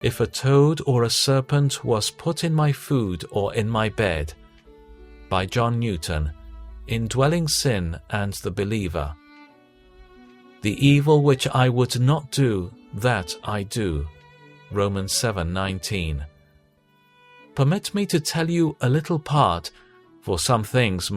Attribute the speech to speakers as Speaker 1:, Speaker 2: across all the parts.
Speaker 1: if a toad or a serpent was put in my food or in my bed. By John Newton, Indwelling Sin and the Believer. The evil which I would not do, that I do. Romans 7:19. Permit me to tell you a little part, for some things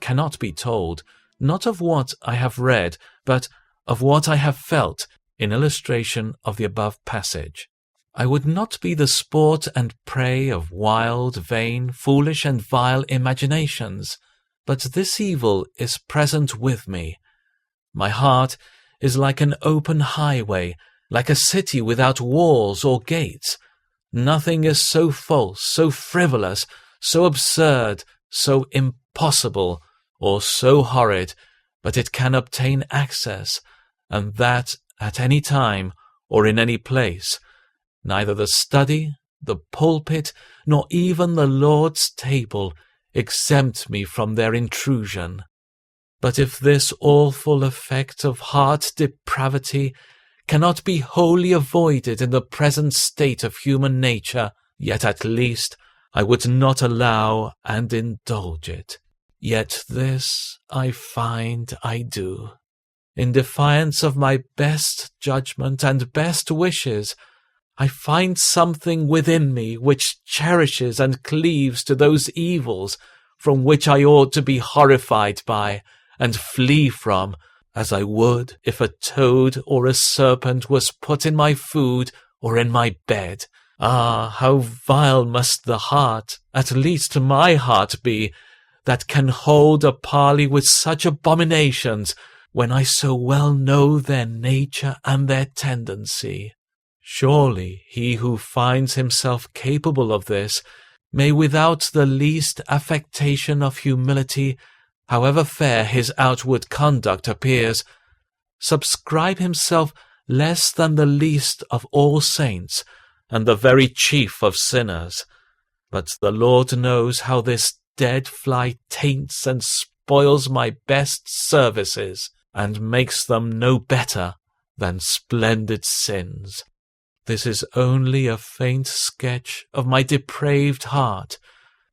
Speaker 1: cannot be told, not of what I have read, but of what I have felt, in illustration of the above passage. I would not be the sport and prey of wild, vain, foolish, and vile imaginations, but this evil is present with me. My heart is like an open highway, like a city without walls or gates. Nothing is so false, so frivolous, so absurd, so impossible, or so horrid, but it can obtain access, and that at any time or in any place. Neither the study, the pulpit, nor even the Lord's table exempt me from their intrusion. But if this awful effect of heart depravity cannot be wholly avoided in the present state of human nature, yet at least I would not allow and indulge it. Yet this I find I do. In defiance of my best judgment and best wishes, I find something within me which cherishes and cleaves to those evils from which I ought to be horrified by and flee from, as I would if a toad or a serpent was put in my food or in my bed. Ah, how vile must the heart, at least my heart, be, that can hold a parley with such abominations, when I so well know their nature and their tendency. Surely he who finds himself capable of this may, without the least affectation of humility, however fair his outward conduct appears, subscribe himself less than the least of all saints, and the very chief of sinners. But the Lord knows how this dead fly taints and spoils my best services, and makes them no better than splendid sins. This is only a faint sketch of my depraved heart,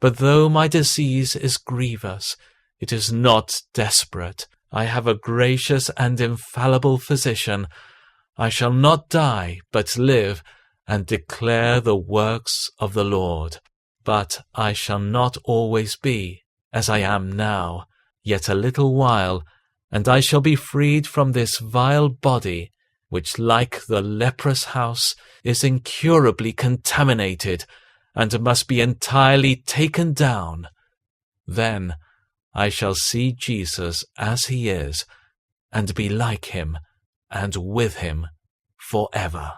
Speaker 1: but though my disease is grievous, it is not desperate. I have a gracious and infallible physician. I shall not die, but live, and declare the works of the Lord. But I shall not always be as I am now, yet a little while, and I shall be freed from this vile body, which, like the leprous house, is incurably contaminated, and must be entirely taken down. Then I shall see Jesus as he is, and be like him, and with him forever.